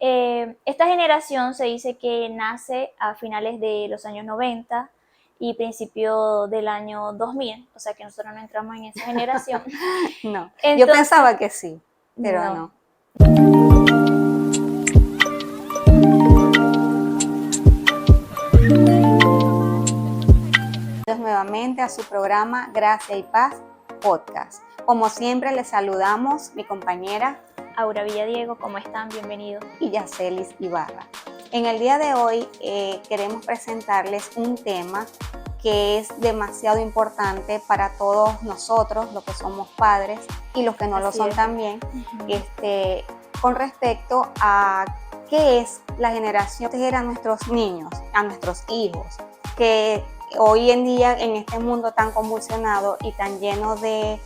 Esta generación se dice que nace a finales de los años 90 y principio del año 2000, o sea que nosotros no entramos en esa generación. No, yo Entonces, pensaba que sí, pero no. no. Nuevamente a su programa Gracia y Paz Podcast. Como siempre les saludamos mi compañera Aura Villadiego, ¿cómo están? Bienvenidos. y Yacelis Ibarra. En el día de hoy queremos presentarles un tema que es demasiado importante para todos nosotros, los que somos padres y los que no lo son también, con respecto a qué es la generación a nuestros niños, a nuestros hijos, que hoy en día en este mundo tan convulsionado y tan lleno de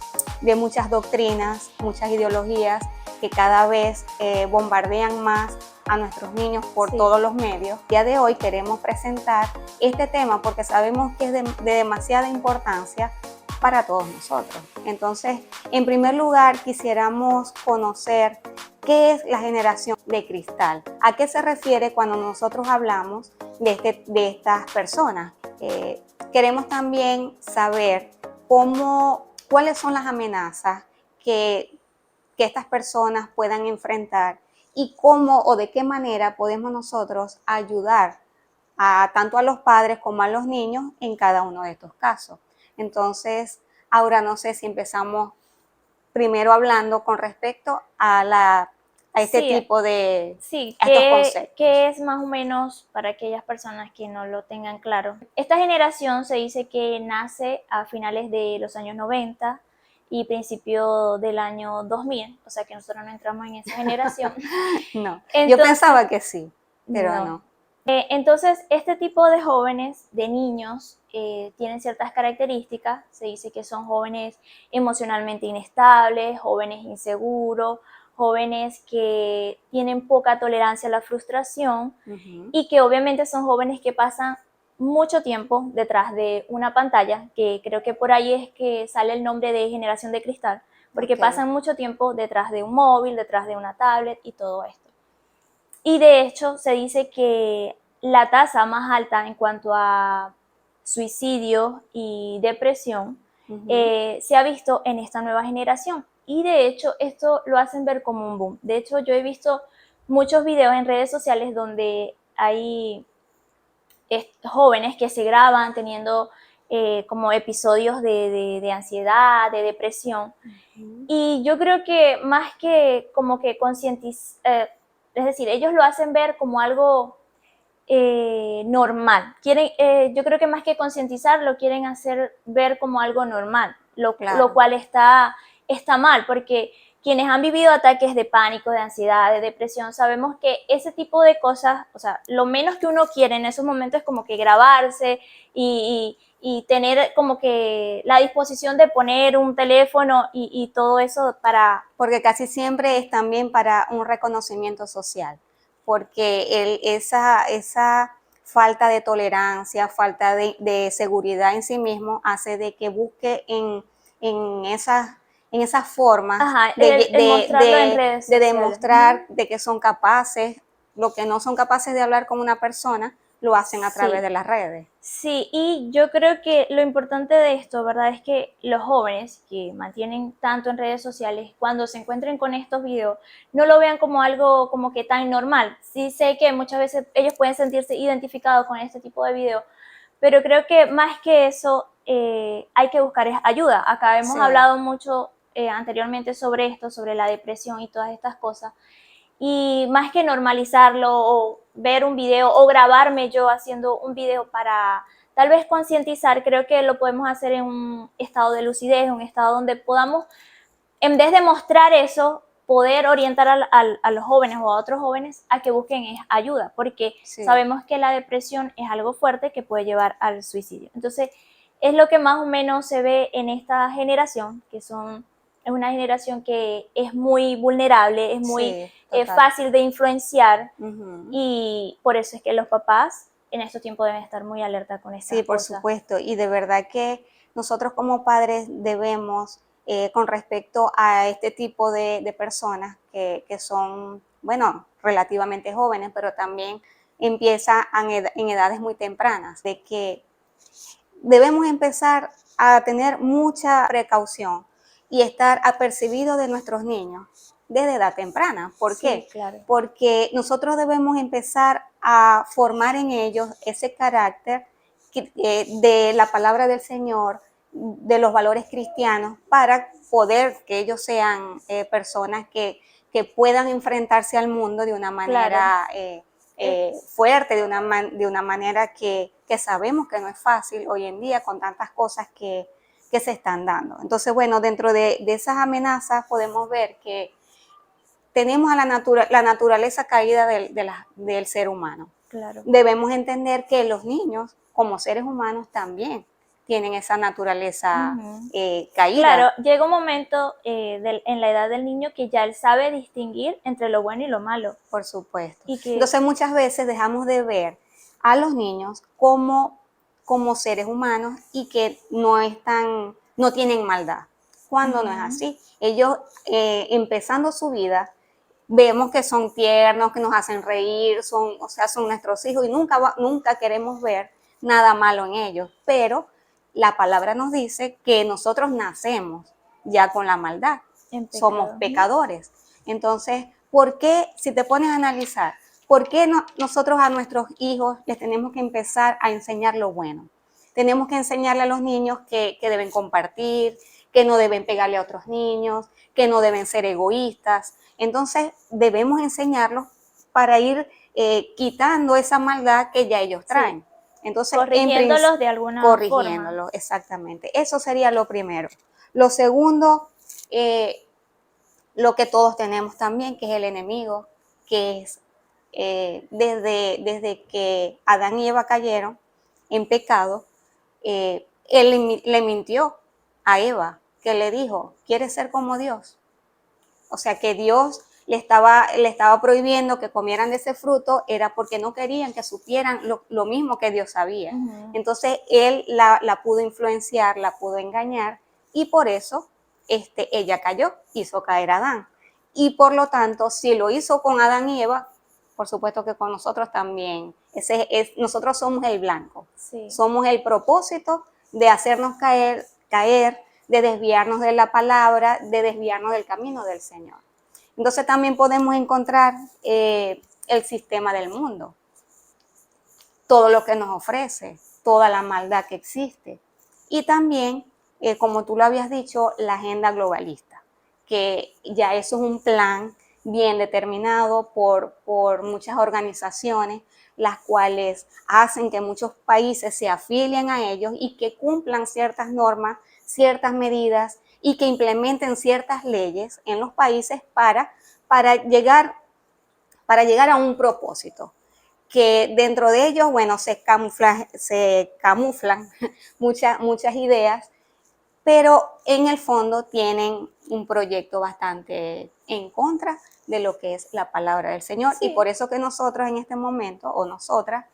muchas doctrinas, muchas ideologías que cada vez bombardean más a nuestros niños por todos los medios. El día de hoy queremos presentar este tema porque sabemos que es de demasiada importancia para todos nosotros. Entonces, en primer lugar, quisiéramos conocer qué es la generación de cristal. ¿A qué se refiere cuando nosotros hablamos de estas personas? Queremos también saber cuáles son las amenazas que estas personas puedan enfrentar y cómo o de qué manera podemos nosotros ayudar tanto a los padres como a los niños en cada uno de estos casos. Entonces, ahora no sé si empezamos primero hablando con respecto a este tipo de estos conceptos. ¿Qué es más o menos para aquellas personas que no lo tengan claro? Esta generación se dice que nace a finales de los años 90 y principio del año 2000, o sea que nosotros no entramos en esa generación. No, yo pensaba que sí, pero no. Entonces, este tipo de jóvenes, de niños, tienen ciertas características. Se dice que son jóvenes emocionalmente inestables, jóvenes inseguros, jóvenes que tienen poca tolerancia a la frustración y que obviamente son jóvenes que pasan mucho tiempo detrás de una pantalla, que creo que por ahí es que sale el nombre de generación de cristal, porque pasan mucho tiempo detrás de un móvil, detrás de una tablet y todo esto. Y de hecho se dice que la tasa más alta en cuanto a suicidio y depresión se ha visto en esta nueva generación. Y de hecho esto lo hacen ver como un boom. De hecho yo he visto muchos videos en redes sociales donde hay jóvenes que se graban teniendo como episodios de ansiedad, de depresión. Y yo creo que más que como que es decir, ellos lo hacen ver como algo normal. Yo creo que más que concientizar, lo quieren hacer ver como algo normal, lo cual está mal, porque quienes han vivido ataques de pánico, de ansiedad, de depresión, sabemos que ese tipo de cosas, o sea, lo menos que uno quiere en esos momentos es como que grabarse y tener como que la disposición de poner un teléfono y todo eso para... Porque casi siempre es también para un reconocimiento social, porque esa falta de tolerancia, falta de seguridad en sí mismo hace de que busque en esas formas mostrarlo en redes de sociales. demostrar de que son capaces, lo que no son capaces de hablar con una persona, lo hacen a través de las redes. Sí, y yo creo que lo importante de esto, ¿verdad? Es que los jóvenes que mantienen tanto en redes sociales, cuando se encuentren con estos videos, no lo vean como algo como que tan normal. Sí sé que muchas veces ellos pueden sentirse identificados con este tipo de videos, pero creo que más que eso hay que buscar ayuda. Acá hemos hablado mucho anteriormente sobre esto, sobre la depresión y todas estas cosas. Y más que normalizarlo o ver un video o grabarme yo haciendo un video para tal vez concientizar, creo que lo podemos hacer en un estado de lucidez, un estado donde podamos, en vez de mostrar eso, poder orientar a los jóvenes o a otros jóvenes a que busquen ayuda, porque sabemos que la depresión es algo fuerte que puede llevar al suicidio. Entonces, es lo que más o menos se ve en esta generación, es una generación que es muy vulnerable, es muy fácil de influenciar y por eso es que los papás en estos tiempos deben estar muy alerta con estas cosas. Sí, por supuesto, y de verdad que nosotros como padres debemos con respecto a este tipo de personas que son, bueno, relativamente jóvenes, pero también empieza en edades muy tempranas, de que debemos empezar a tener mucha precaución y estar apercibidos de nuestros niños desde edad temprana. ¿Por qué? Claro. Porque nosotros debemos empezar a formar en ellos ese carácter de la palabra del Señor, de los valores cristianos, para poder que ellos sean personas que puedan enfrentarse al mundo de una manera fuerte, de una manera que sabemos que no es fácil hoy en día con tantas cosas que se están dando. Entonces, bueno, dentro de esas amenazas podemos ver que tenemos a la naturaleza caída del ser humano. Claro. Debemos entender que los niños, como seres humanos, también tienen esa naturaleza caída. Claro, llega un momento en la edad del niño que ya él sabe distinguir entre lo bueno y lo malo. Por supuesto. Y que, entonces muchas veces dejamos de ver a los niños como seres humanos y que no tienen maldad, cuando no es así. Ellos empezando su vida, vemos que son tiernos, que nos hacen reír, son nuestros hijos y nunca queremos ver nada malo en ellos, pero la palabra nos dice que nosotros nacemos ya con la maldad, somos pecadores. Entonces, ¿por qué, si te pones a analizar, por qué nosotros a nuestros hijos les tenemos que empezar a enseñar lo bueno? Tenemos que enseñarle a los niños que deben compartir, que no deben pegarle a otros niños, que no deben ser egoístas. Entonces, debemos enseñarlos para ir quitando esa maldad que ya ellos traen. Entonces, corrigiéndolos de alguna forma. Exactamente. Eso sería lo primero. Lo segundo, lo que todos tenemos también, que es el enemigo, que es desde que Adán y Eva cayeron en pecado, él le mintió a Eva, que le dijo, ¿quieres ser como Dios? O sea, que Dios le estaba prohibiendo que comieran de ese fruto, era porque no querían que supieran lo mismo que Dios sabía. Entonces, él la pudo influenciar, la pudo engañar, y por eso ella cayó, hizo caer a Adán. Y por lo tanto, si lo hizo con Adán y Eva, por supuesto que con nosotros también. Nosotros somos el blanco. Somos el propósito de hacernos caer, de desviarnos de la palabra, de desviarnos del camino del Señor. Entonces también podemos encontrar el sistema del mundo, todo lo que nos ofrece, toda la maldad que existe. Y también, como tú lo habías dicho, la agenda globalista, que ya eso es un plan bien determinado por muchas organizaciones, las cuales hacen que muchos países se afilien a ellos y que cumplan ciertas normas, ciertas medidas y que implementen ciertas leyes en los países para llegar a un propósito. Que dentro de ellos, bueno, se camuflan muchas ideas, pero en el fondo tienen un proyecto bastante en contra de lo que es la palabra del Señor. Y por eso que nosotros en este momento, o nosotras,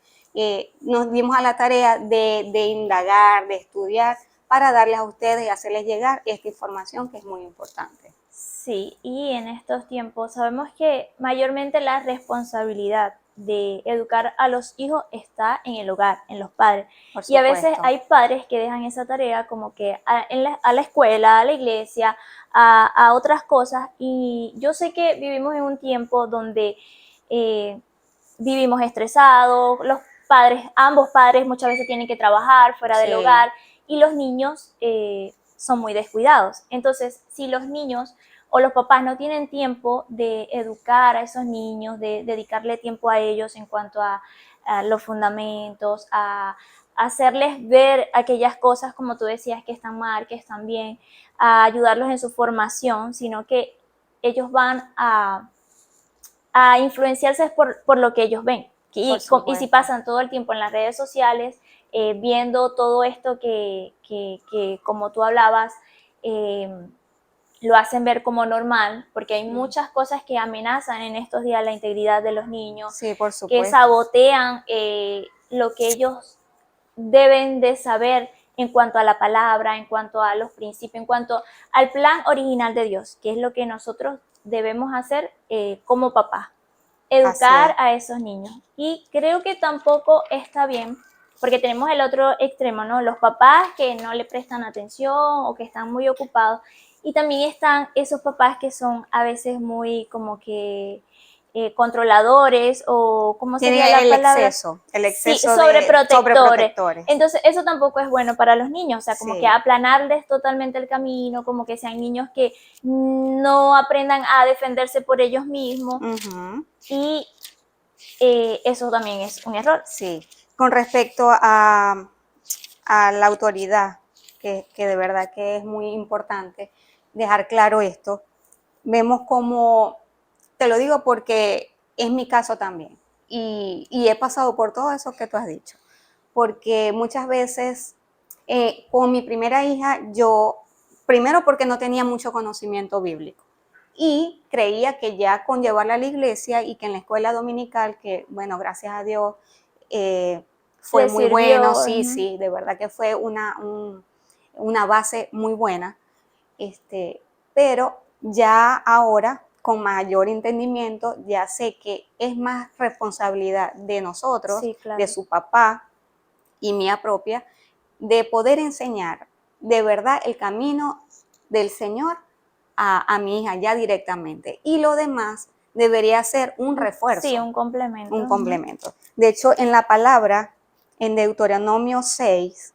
nos dimos a la tarea de indagar, de estudiar, para darles a ustedes y hacerles llegar esta información que es muy importante. Sí, y en estos tiempos sabemos que mayormente la responsabilidad de educar a los hijos está en el hogar, en los padres. Y a veces hay padres que dejan esa tarea como que a la escuela, a la iglesia, a otras cosas. Y yo sé que vivimos en un tiempo donde vivimos estresados, los padres, ambos padres muchas veces tienen que trabajar fuera del hogar y los niños son muy descuidados. Entonces, si los niños o los papás no tienen tiempo de educar a esos niños, de dedicarle tiempo a ellos en cuanto a los fundamentos, a hacerles ver aquellas cosas, como tú decías, que están mal, que están bien, a ayudarlos en su formación, sino que ellos van a influenciarse por lo que ellos ven. Y si pasan todo el tiempo en las redes sociales, viendo todo esto que como tú hablabas, lo hacen ver como normal, porque hay muchas cosas que amenazan en estos días la integridad de los niños, que sabotean lo que ellos deben de saber en cuanto a la palabra, en cuanto a los principios, en cuanto al plan original de Dios, que es lo que nosotros debemos hacer como papás, Así educar es. a esos niños. Y creo que tampoco está bien, porque tenemos el otro extremo, ¿no? Los papás que no le prestan atención o que están muy ocupados. Y también están esos papás que son a veces muy como que controladores o, ¿cómo Tienen sería la palabra? el Sí, exceso de sobreprotectores. sobreprotectores. Entonces, eso tampoco es bueno para los niños, o sea, como que Sí. aplanarles totalmente el camino, como que sean niños que no aprendan a defenderse por ellos mismos Ujú. y eso también es un error. Sí. Con respecto a la autoridad, que de verdad que es muy importante dejar claro esto, vemos como, te lo digo porque es mi caso también, y he pasado por todo eso que tú has dicho, porque muchas veces con mi primera hija yo, primero porque no tenía mucho conocimiento bíblico, y creía que ya con llevarla a la iglesia y que en la escuela dominical, que bueno, gracias a Dios, eh, fue Le muy bueno, sirvió. sí, sí, de verdad que fue una base muy buena, pero ya ahora con mayor entendimiento ya sé que es más responsabilidad de nosotros, Sí, de claro. su papá y mía propia, de poder enseñar de verdad el camino del Señor a mi hija ya directamente. Y lo demás debería ser un Sí, refuerzo, un complemento. un complemento. De hecho, en la palabra, en Deuteronomio 6,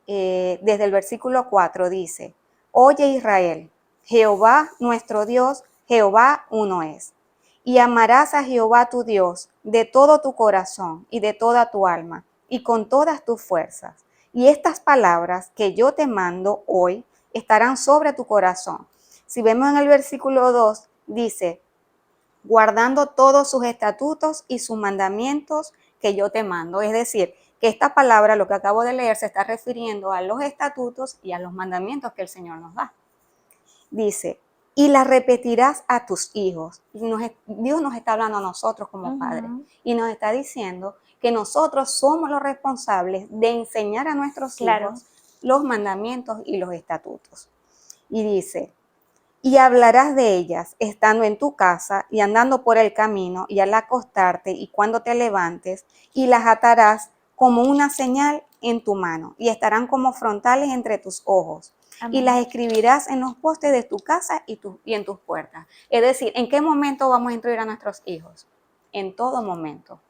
desde el versículo 4 dice, oye Israel, Jehová nuestro Dios, Jehová uno es. Y amarás a Jehová tu Dios de todo tu corazón y de toda tu alma y con todas tus fuerzas. Y estas palabras que yo te mando hoy estarán sobre tu corazón. Si vemos en el versículo 2, dice, guardando todos sus estatutos y sus mandamientos que yo te mando. Es decir, que esta palabra, lo que acabo de leer, se está refiriendo a los estatutos y a los mandamientos que el Señor nos da. Dice, y la repetirás a tus hijos. Dios nos está hablando a nosotros como padres y nos está diciendo que nosotros somos los responsables de enseñar a nuestros Claro. hijos los mandamientos y los estatutos. Y dice, y hablarás de ellas estando en tu casa y andando por el camino y al acostarte y cuando te levantes, y las atarás como una señal en tu mano y estarán como frontales entre tus ojos. Y Amén. las escribirás en los postes de tu casa y en tus puertas. Es decir, ¿en qué momento vamos a instruir a nuestros hijos? En todo momento.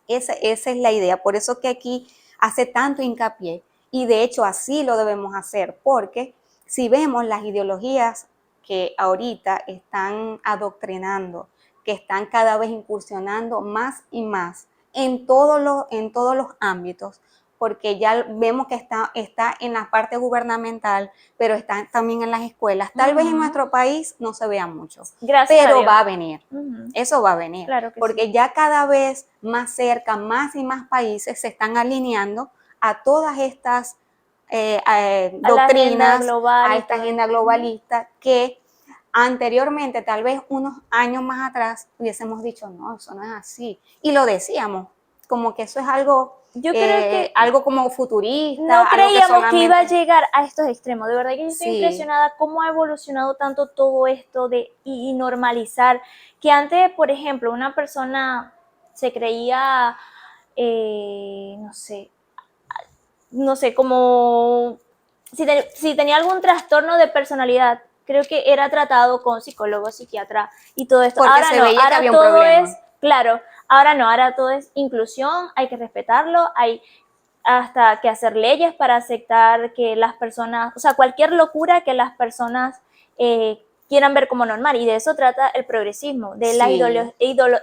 Esa es la idea. Por eso que aquí hace tanto hincapié y de hecho así lo debemos hacer, porque si vemos las ideologías que ahorita están adoctrinando, que están cada vez incursionando más y más en todos los ámbitos, porque ya vemos que está en la parte gubernamental, pero está también en las escuelas. Tal vez en nuestro país no se vea mucho, Gracias a pero Dios. va a venir. Eso va a venir, Claro que porque sí. ya cada vez más cerca, más y más países se están alineando a todas estas A la agenda doctrinas, global a y esta todo agenda esto. globalista que anteriormente, tal vez unos años más atrás, hubiésemos dicho, no, eso no es así. Y lo decíamos, como que eso es Yo creo que algo como futurista, no algo que creíamos que iba a solamente... llegar a estos extremos. De verdad que yo estoy Sí, impresionada cómo ha evolucionado tanto todo esto de y normalizar. Que antes, por ejemplo, una persona se creía, no sé, como si tenía algún trastorno de personalidad, creo que era tratado con psicólogo, psiquiatra y todo esto. porque Ahora se no, veía que ahora había un todo es, problema. claro, ahora no, ahora todo es inclusión, hay que respetarlo, hay hasta que hacer leyes para aceptar que las personas, o sea, cualquier locura que las personas quieran ver como normal. Y de eso trata el progresismo, de la Sí,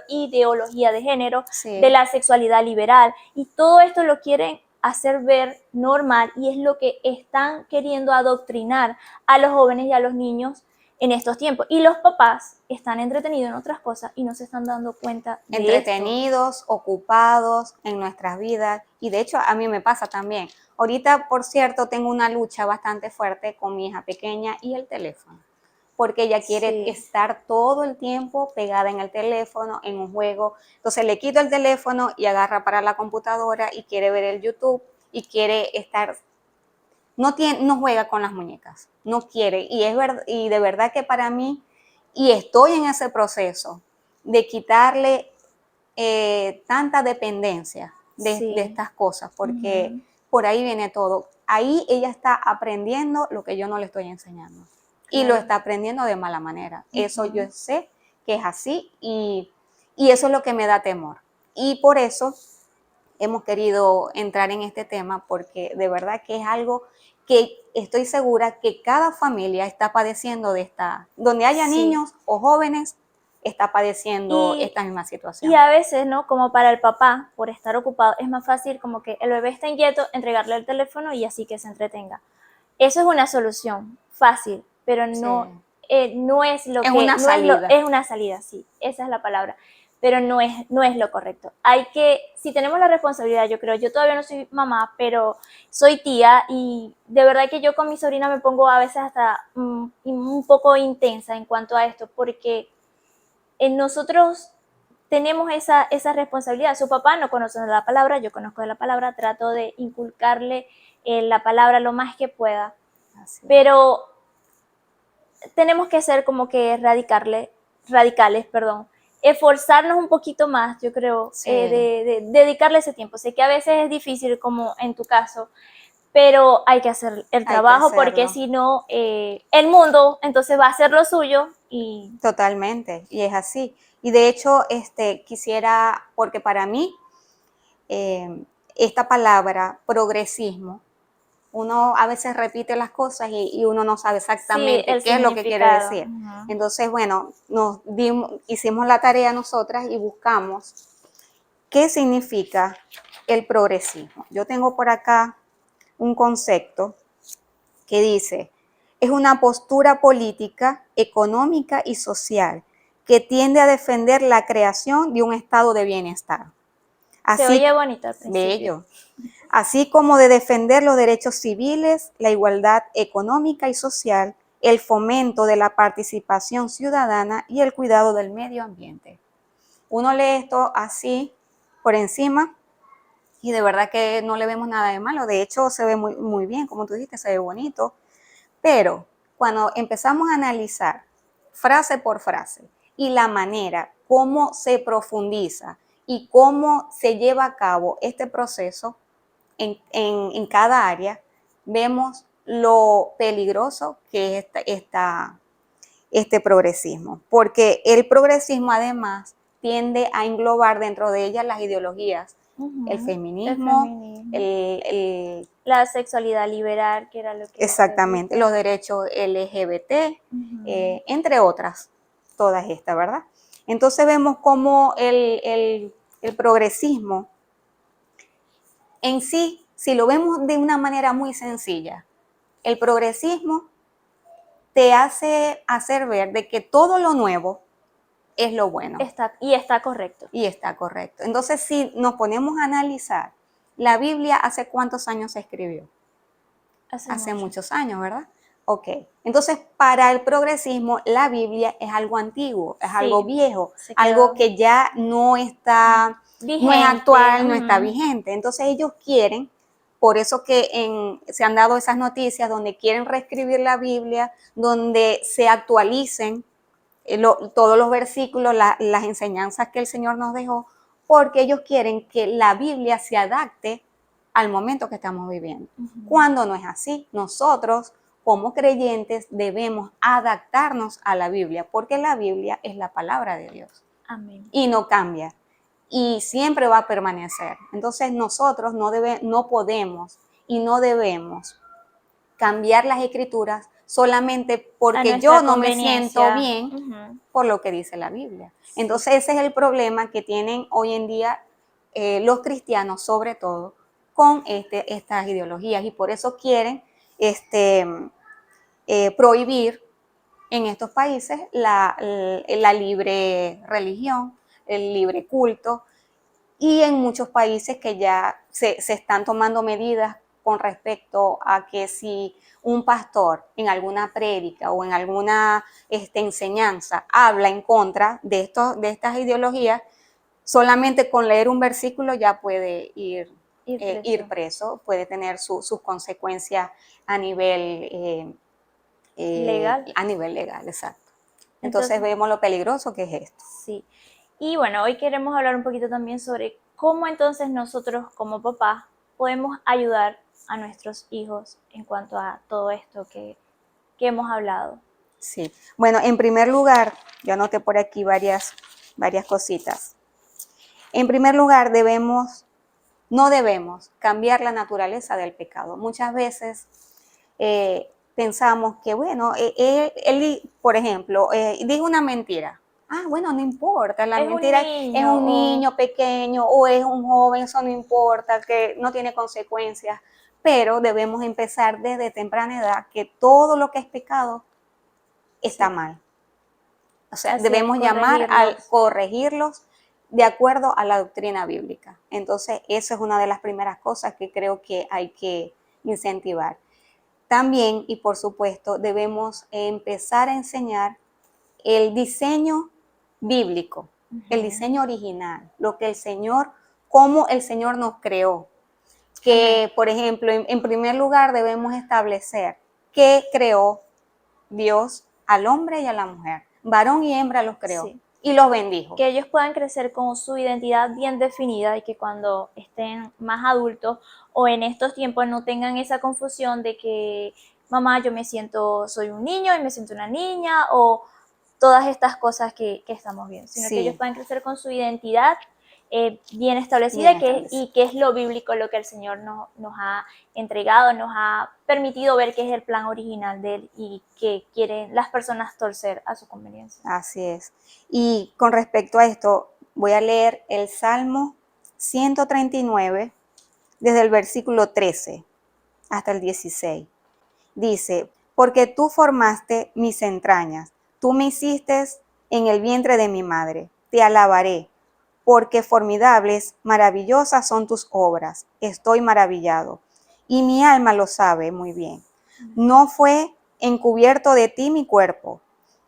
ideología de género, de sí. la sexualidad liberal. Y todo esto lo quieren hacer ver normal y es lo que están queriendo adoctrinar a los jóvenes y a los niños en estos tiempos. Y los papás están entretenidos en otras cosas y no se están dando cuenta de esto. Entretenidos, ocupados en nuestras vidas. Y de hecho a mí me pasa también. Ahorita, por cierto, tengo una lucha bastante fuerte con mi hija pequeña y el teléfono, porque ella quiere Sí. estar todo el tiempo pegada en el teléfono, en un juego. Entonces le quito el teléfono y agarra para la computadora y quiere ver el YouTube y quiere estar no juega con las muñecas, no quiere. Y de verdad que para mí, y estoy en ese proceso de quitarle tanta dependencia de estas cosas, porque por ahí viene todo. Ahí ella está aprendiendo lo que yo no le estoy enseñando. Y lo está aprendiendo de mala manera. Eso yo sé que es así y eso es lo que me da temor. Y por eso hemos querido entrar en este tema, porque de verdad que es algo que estoy segura que cada familia está padeciendo donde haya niños o jóvenes, está padeciendo esta misma situación. Y a veces, ¿no? Como para el papá, por estar ocupado, es más fácil como que el bebé está inquieto, entregarle el teléfono y así que se entretenga. Eso es una solución fácil, pero no, no es lo es que... Una salida. Es una salida, sí, esa es la palabra, pero no es lo correcto. Hay que, si tenemos la responsabilidad, yo creo, yo todavía no soy mamá, pero soy tía y de verdad que yo con mi sobrina me pongo a veces hasta un poco intensa en cuanto a esto, porque nosotros tenemos esa responsabilidad. Su papá no conoce de la palabra, yo conozco de la palabra, trato de inculcarle la palabra lo más que pueda. Pero tenemos que ser como que radicales, esforzarnos un poquito más, yo creo, de dedicarle ese tiempo. Sé que a veces es difícil, como en tu caso, pero hay que hacer el trabajo porque si no, el mundo entonces va a hacer lo suyo y... Totalmente, y es así. Y de hecho, quisiera, porque para mí, esta palabra, progresismo, uno a veces repite las cosas y uno no sabe exactamente qué es lo que quiere decir. Entonces, bueno, hicimos la tarea nosotras y buscamos qué significa el progresismo. Yo tengo por acá un concepto que dice: es una postura política, económica y social que tiende a defender la creación de un estado de bienestar. Se oye bonito al principio. Bello. Así como de defender los derechos civiles, la igualdad económica y social, el fomento de la participación ciudadana y el cuidado del medio ambiente. Uno lee esto así por encima y de verdad que no le vemos nada de malo. De hecho, se ve muy, muy bien, como tú dijiste, se ve bonito. Pero cuando empezamos a analizar frase por frase y la manera cómo se profundiza y cómo se lleva a cabo este proceso en cada área, vemos lo peligroso que es este progresismo. Porque el progresismo además tiende a englobar dentro de ellas las ideologías, el feminismo, la sexualidad liberal, que era lo que... Exactamente, los derechos LGBT, entre otras, todas estas, ¿verdad? Entonces vemos cómo el progresismo en sí, si lo vemos de una manera muy sencilla, el progresismo te hace hacer ver de que todo lo nuevo es lo bueno. Está correcto. Y está correcto. Entonces, si nos ponemos a analizar, la Biblia, ¿hace cuántos años se escribió? Hace muchos años, ¿verdad? Ok. Entonces, para el progresismo, la Biblia es algo antiguo, es algo viejo, algo que ya no está vigente, no es actual, no está vigente. Entonces, ellos quieren, por eso que se han dado esas noticias donde quieren reescribir la Biblia, donde se actualicen todos los versículos, las enseñanzas que el Señor nos dejó, porque ellos quieren que la Biblia se adapte al momento que estamos viviendo. Cuando no es así, nosotros como creyentes debemos adaptarnos a la Biblia, porque la Biblia es la palabra de Dios. Amén. Y no cambia, y siempre va a permanecer. Entonces nosotros no podemos y no debemos cambiar las escrituras solamente porque yo no me siento bien por lo que dice la Biblia. Entonces ese es el problema que tienen hoy en día los cristianos, sobre todo, con estas ideologías, y por eso quieren prohibir en estos países la libre religión, el libre culto, y en muchos países que ya se están tomando medidas con respecto a que si un pastor en alguna prédica o en alguna enseñanza habla en contra de estas ideologías, solamente con leer un versículo ya puede ir ir preso, puede tener sus consecuencias a nivel, legal. a nivel legal, exacto. Entonces Entonces, vemos lo peligroso que es esto. sí. Y bueno, hoy queremos hablar un poquito también sobre cómo entonces nosotros como papás podemos ayudar a nuestros hijos en cuanto a todo esto que hemos hablado. Sí. Bueno, en primer lugar, yo anoté por aquí varias cositas. En primer lugar, no debemos cambiar la naturaleza del pecado. Muchas veces pensamos que, bueno, él por ejemplo, diga una mentira. Ah, bueno, no importa, la Es un mentira es niño un niño pequeño o es un joven, eso no importa, que no tiene consecuencias. Pero debemos empezar desde temprana edad que todo lo que es pecado está sí, mal. O sea, así es, debemos llamar al corregirlos. corregirlos de acuerdo a la doctrina bíblica. Entonces, eso es una de las primeras cosas que creo que hay que incentivar. También, y por supuesto, debemos empezar a enseñar el diseño bíblico, el diseño original, lo que el Señor, cómo el Señor nos creó. Que, Amén. por ejemplo, en primer lugar debemos establecer qué creó Dios al hombre y a la mujer. Varón y hembra los creó Sí. y los bendijo. Que ellos puedan crecer con su identidad bien definida y que cuando estén más adultos o en estos tiempos no tengan esa confusión de que mamá, yo me siento, soy un niño y me siento una niña o todas estas cosas que estamos viendo, sino que ellos Sí, puedan crecer con su identidad bien bien establecida establecido. y que es lo bíblico lo que el Señor nos ha entregado, nos ha permitido ver que es el plan original de Él y que quieren las personas torcer a su conveniencia. Así es. Y con respecto a esto, voy a leer el Salmo 139 desde el versículo 13 hasta el 16. Dice, porque tú formaste mis entrañas, tú me hiciste en el vientre de mi madre, te alabaré, porque formidables, maravillosas son tus obras, estoy maravillado, y mi alma lo sabe muy bien. No fue encubierto de ti mi cuerpo,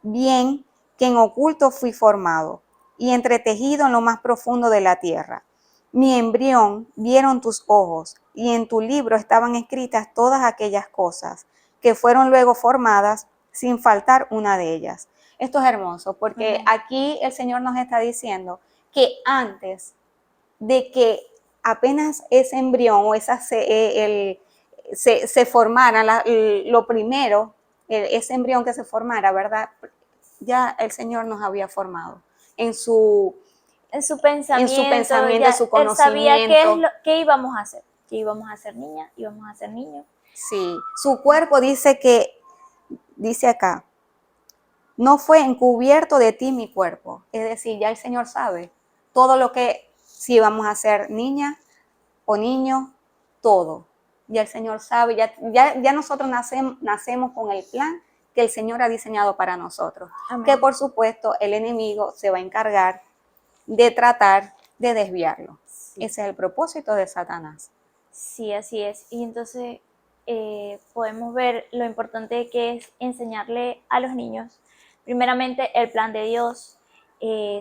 bien que en oculto fui formado, y entretejido en lo más profundo de la tierra. Mi embrión vieron tus ojos, y en tu libro estaban escritas todas aquellas cosas que fueron luego formadas sin faltar una de ellas. Esto es hermoso porque Amén. aquí el Señor nos está diciendo que antes de que apenas ese embrión o se formara, lo primero, ese embrión que se formara, ¿verdad? Ya el Señor nos había formado en su, en su pensamiento, en ya su él sabía conocimiento. qué íbamos a hacer, que íbamos a ser niñas, íbamos a ser niños. Sí, su cuerpo dice acá, no fue encubierto de ti mi cuerpo. Es decir, ya el Señor sabe todo lo que, si vamos a ser niña o niño, todo. Ya el Señor sabe, ya nosotros nacemos con el plan que el Señor ha diseñado para nosotros. Que Amén. por supuesto el enemigo se va a encargar de tratar de desviarlo. Sí, Ese es el propósito de Satanás. sí, así es. Y entonces podemos ver lo importante que es enseñarle a los niños, primeramente, el plan de Dios,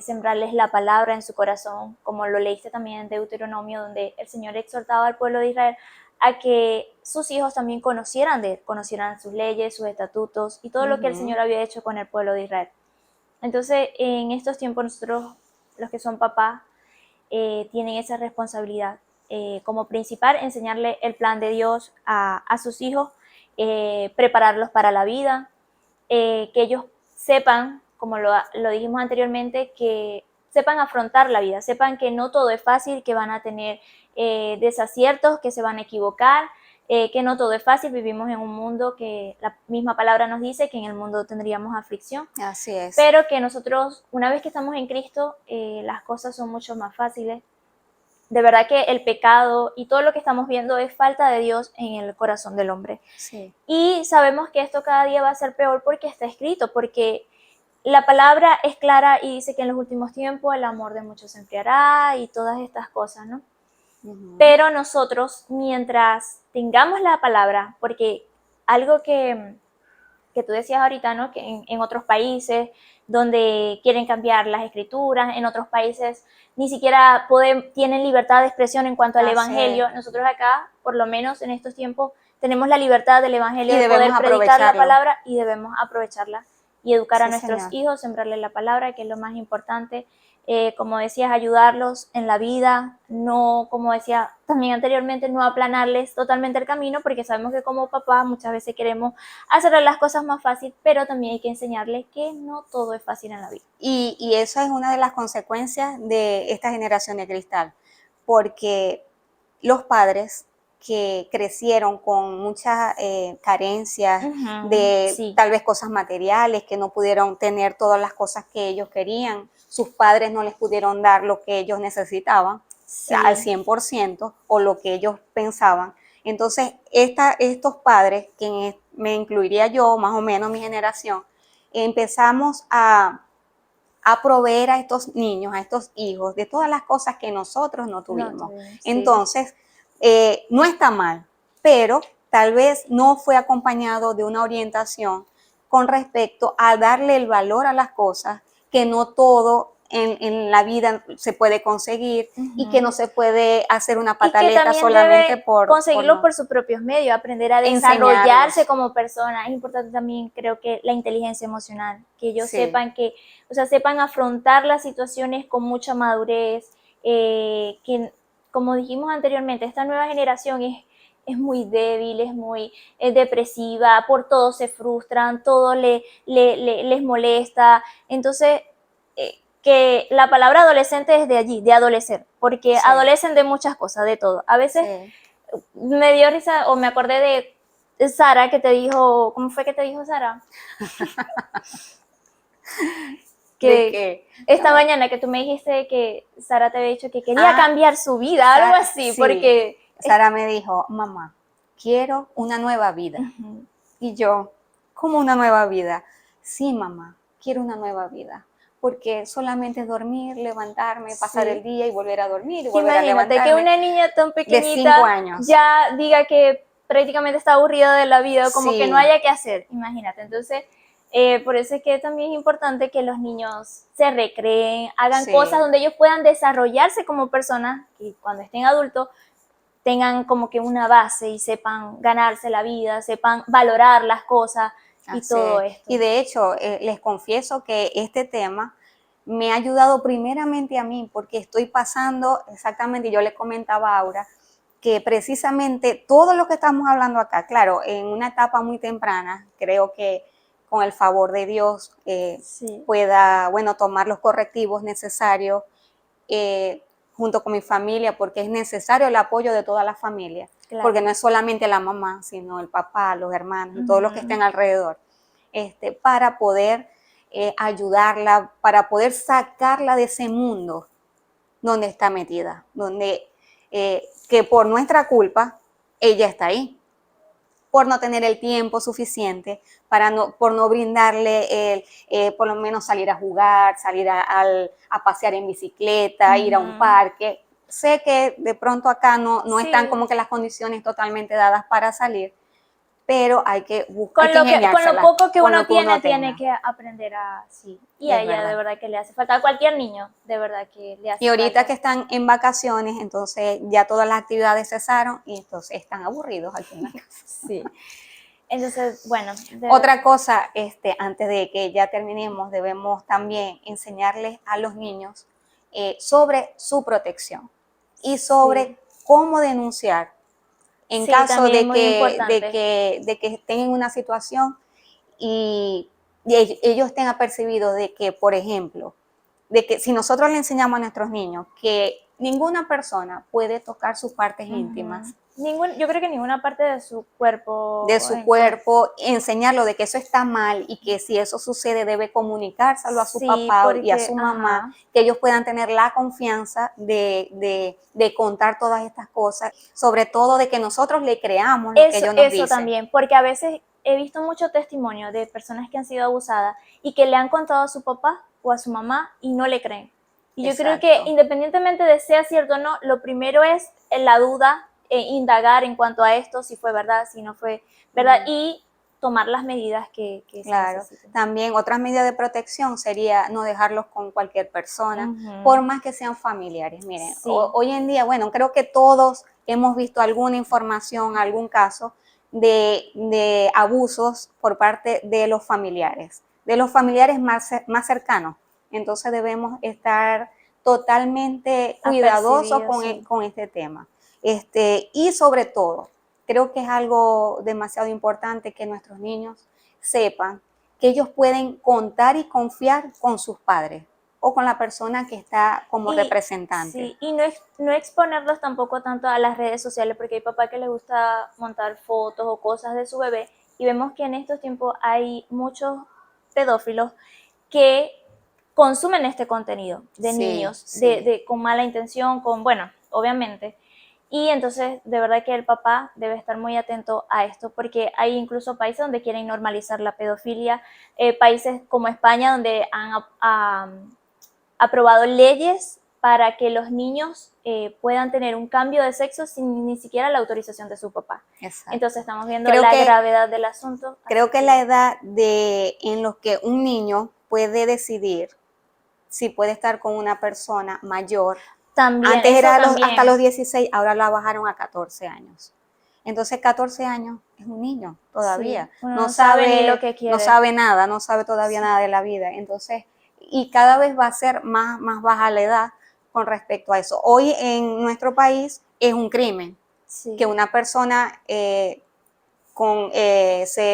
sembrarles la palabra en su corazón, como lo leíste también en Deuteronomio, donde el Señor exhortaba al pueblo de Israel a que sus hijos también conocieran de él, conocieran sus leyes, sus estatutos y todo lo que el Ujú. Señor había hecho con el pueblo de Israel. Entonces, en estos tiempos nosotros, los que son papás, tienen esa responsabilidad como principal, enseñarle el plan de Dios a sus hijos, prepararlos para la vida, que ellos sepan, como lo dijimos anteriormente, que sepan afrontar la vida, sepan que no todo es fácil, que van a tener desaciertos, que se van a equivocar, que no todo es fácil, vivimos en un mundo que la misma palabra nos dice que en el mundo tendríamos aflicción, Así es. pero que nosotros, una vez que estamos en Cristo, las cosas son mucho más fáciles. De verdad que el pecado y todo lo que estamos viendo es falta de Dios en el corazón del hombre. Sí. Y sabemos que esto cada día va a ser peor porque está escrito, porque la palabra es clara y dice que en los últimos tiempos el amor de muchos se enfriará y todas estas cosas, ¿no? Ujú. Pero nosotros, mientras tengamos la palabra, porque algo que tú decías ahorita, ¿no? Que en otros países donde quieren cambiar las escrituras. En otros países ni siquiera tienen libertad de expresión en cuanto al evangelio. Nosotros acá, por lo menos en estos tiempos, tenemos la libertad del evangelio de poder predicar la palabra y debemos aprovecharla y educar a nuestros hijos, sembrarles la palabra, que es lo más importante. Como decías, ayudarlos en la vida, no, como decía también anteriormente, no aplanarles totalmente el camino, porque sabemos que como papás muchas veces queremos hacerle las cosas más fácil, pero también hay que enseñarles que no todo es fácil en la vida. Y eso es una de las consecuencias de esta generación de cristal, porque los padres que crecieron con muchas carencias de tal vez cosas materiales, que no pudieron tener todas las cosas que ellos querían, sus padres no les pudieron dar lo que ellos necesitaban al 100% o lo que ellos pensaban. Entonces, estos padres, que me incluiría yo, más o menos mi generación, empezamos a proveer a estos niños, a estos hijos, de todas las cosas que nosotros no tuvimos. Entonces, no está mal, pero tal vez no fue acompañado de una orientación con respecto a darle el valor a las cosas, que no todo en la vida se puede conseguir y que no se puede hacer una pataleta solamente por conseguirlo por sus propios medios, aprender a desarrollarse como persona. Es importante también, creo que la inteligencia emocional, que ellos sepan sepan afrontar las situaciones con mucha madurez, que como dijimos anteriormente, esta nueva generación es muy débil, es muy depresiva, por todo se frustran, todo les molesta. Entonces, que la palabra adolescente es de allí, de adolecer, porque adolecen de muchas cosas, de todo. A veces me dio risa, o me acordé de Sara, que te dijo, ¿cómo fue que te dijo Sara? Que esta mañana que tú me dijiste que Sara te había dicho que quería cambiar su vida, algo así, porque Sara me dijo, mamá, quiero una nueva vida. Y yo, ¿cómo una nueva vida? Sí, mamá, quiero una nueva vida, porque solamente dormir, levantarme, pasar el día y volver a dormir y volver a levantarme. Imagínate que una niña tan pequeñita de 5 años ya diga que prácticamente está aburrida de la vida, como que no haya que hacer, imagínate. Entonces, por eso es que también es importante que los niños se recreen, hagan cosas donde ellos puedan desarrollarse como personas, y cuando estén adultos tengan como que una base y sepan ganarse la vida, sepan valorar las cosas y todo esto. Y de hecho, les confieso que este tema me ha ayudado primeramente a mí, porque estoy pasando exactamente, yo le comentaba a Aura, que precisamente todo lo que estamos hablando acá, claro, en una etapa muy temprana, creo que con el favor de Dios pueda, tomar los correctivos necesarios junto con mi familia, porque es necesario el apoyo de toda la familia, porque no es solamente la mamá, sino el papá, los hermanos y todos los que estén alrededor, para poder ayudarla, para poder sacarla de ese mundo donde está metida, donde que por nuestra culpa ella está ahí, por no tener el tiempo suficiente, por no brindarle por lo menos salir a jugar, salir a pasear en bicicleta, ir a un parque. Sé que de pronto acá no están como que las condiciones totalmente dadas para salir, pero hay que buscar con lo poco que uno tiene que aprender a y a ella de verdad que le hace falta, a cualquier niño de verdad que le hace falta. Y ahorita que están en vacaciones, entonces ya todas las actividades cesaron y entonces están aburridos aquí en la casa. Entonces, bueno. Otra cosa, antes de que ya terminemos, debemos también enseñarles a los niños sobre su protección y sobre cómo denunciar en caso de que estén en una situación y ellos estén apercibidos de que, por ejemplo, de que si nosotros le enseñamos a nuestros niños que ninguna persona puede tocar sus partes íntimas, yo creo que ninguna parte de su cuerpo. Enseñarlo de que eso está mal y que si eso sucede debe comunicárselo a su papá y a su mamá, que ellos puedan tener la confianza de contar todas estas cosas, sobre todo de que nosotros le creamos lo que ellos nos dicen. Eso también, porque a veces he visto mucho testimonio de personas que han sido abusadas y que le han contado a su papá o a su mamá y no le creen. Y yo creo que independientemente de sea cierto o no, lo primero es la duda, indagar en cuanto a esto, si fue verdad, si no fue verdad, y tomar las medidas que se Claro, necesiten. también otras medidas de protección sería no dejarlos con cualquier persona, Ujú. por más que sean familiares. Miren, Sí. hoy en día, bueno, creo que todos hemos visto alguna información, algún caso de abusos por parte de los familiares más cercanos. Entonces debemos estar totalmente cuidadosos Apercibido, sí. con este tema. Y sobre todo, creo que es algo demasiado importante que nuestros niños sepan que ellos pueden contar y confiar con sus padres o con la persona que está como representante. Sí, y no exponerlos tampoco tanto a las redes sociales, porque hay papás que les gusta montar fotos o cosas de su bebé, y vemos que en estos tiempos hay muchos pedófilos que consumen este contenido de Sí, niños, sí. con mala intención, bueno, obviamente. Y entonces, de verdad que el papá debe estar muy atento a esto, porque hay incluso países donde quieren normalizar la pedofilia, países como España donde han aprobado leyes para que los niños puedan tener un cambio de sexo sin ni siquiera la autorización de su papá. Exacto. Entonces estamos viendo Creo la que, gravedad del asunto. creo que la edad en los que un niño puede decidir si puede estar con una persona mayor. También, Antes eso era también. hasta los 16, ahora la bajaron a 14 años. Entonces 14 años es un niño todavía. Sí, uno no sabe ni lo que quiere. No sabe nada, no sabe todavía nada de la vida. Entonces, y cada vez va a ser más baja la edad con respecto a eso. Hoy en nuestro país es un crimen Sí. que una persona se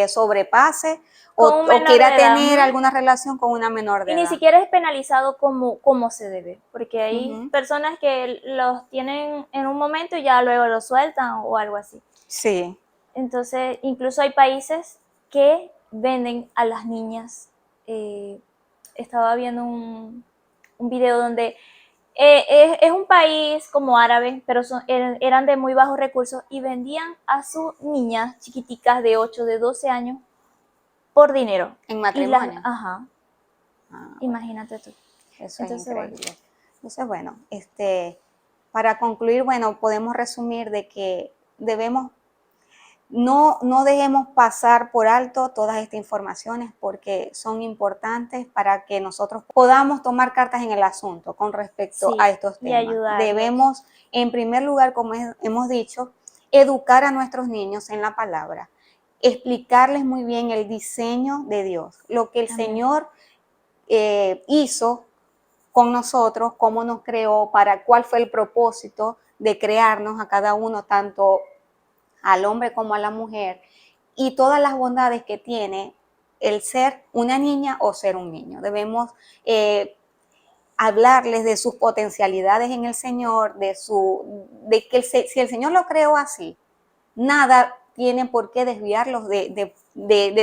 sobrepase Con un o menor quiera de edad, tener alguna relación con una menor de y edad. ni siquiera es penalizado como se debe, porque hay Ujú. personas que los tienen en un momento y ya luego los sueltan o algo así. Sí. Entonces, incluso hay países que venden a las niñas. Estaba viendo un video donde es un país como árabe, pero eran de muy bajos recursos y vendían a sus niñas chiquiticas de 8, de 12 años por dinero. En matrimonio. Ajá, Ah, imagínate tú. eso es Entonces, bueno. increíble. Entonces, bueno, para concluir, bueno, podemos resumir de que debemos, no dejemos pasar por alto todas estas informaciones porque son importantes para que nosotros podamos tomar cartas en el asunto con respecto Sí, a estos y temas. ayudarlos. Debemos, en primer lugar, como hemos dicho, educar a nuestros niños en la palabra, explicarles muy bien el diseño de Dios, lo que el Amén. Señor hizo con nosotros, cómo nos creó, cuál fue el propósito de crearnos a cada uno, tanto al hombre como a la mujer, y todas las bondades que tiene el ser una niña o ser un niño. Debemos hablarles de sus potencialidades en el Señor, de que si el Señor lo creó así, nada tiene por qué desviarlos de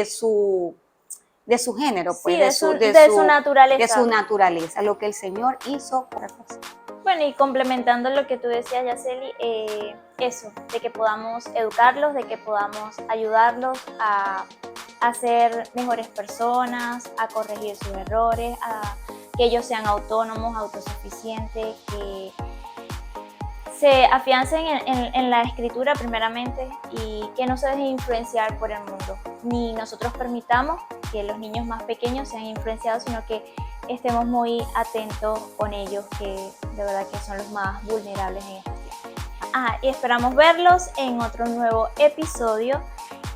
su género, Sí, pues, de su naturaleza. de su naturaleza, lo que el Señor hizo para nosotros. Bueno, y complementando lo que tú decías, Yaceli, eso, de que podamos educarlos, de que podamos ayudarlos a ser mejores personas, a corregir sus errores, a que ellos sean autónomos, autosuficientes, que se afiancen en la escritura primeramente y que no se dejen influenciar por el mundo. Ni nosotros permitamos que los niños más pequeños sean influenciados, sino que estemos muy atentos con ellos, que de verdad que son los más vulnerables en estos tiempos. Y esperamos verlos en otro nuevo episodio.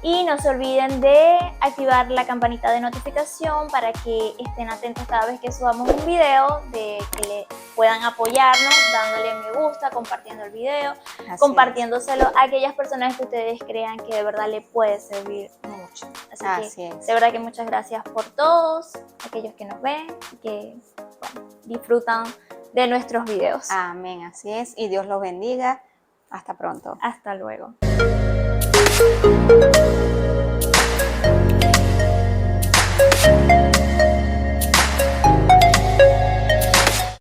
Y no se olviden de activar la campanita de notificación para que estén atentos cada vez que subamos un video, de que puedan apoyarnos dándole me gusta, compartiendo el video, compartiéndoselo a aquellas personas que ustedes crean que de verdad le puede servir mucho. Así que de verdad que muchas gracias por todos, aquellos que nos ven y que disfrutan de nuestros videos. Amén, así es, y Dios los bendiga. Hasta pronto. Hasta luego.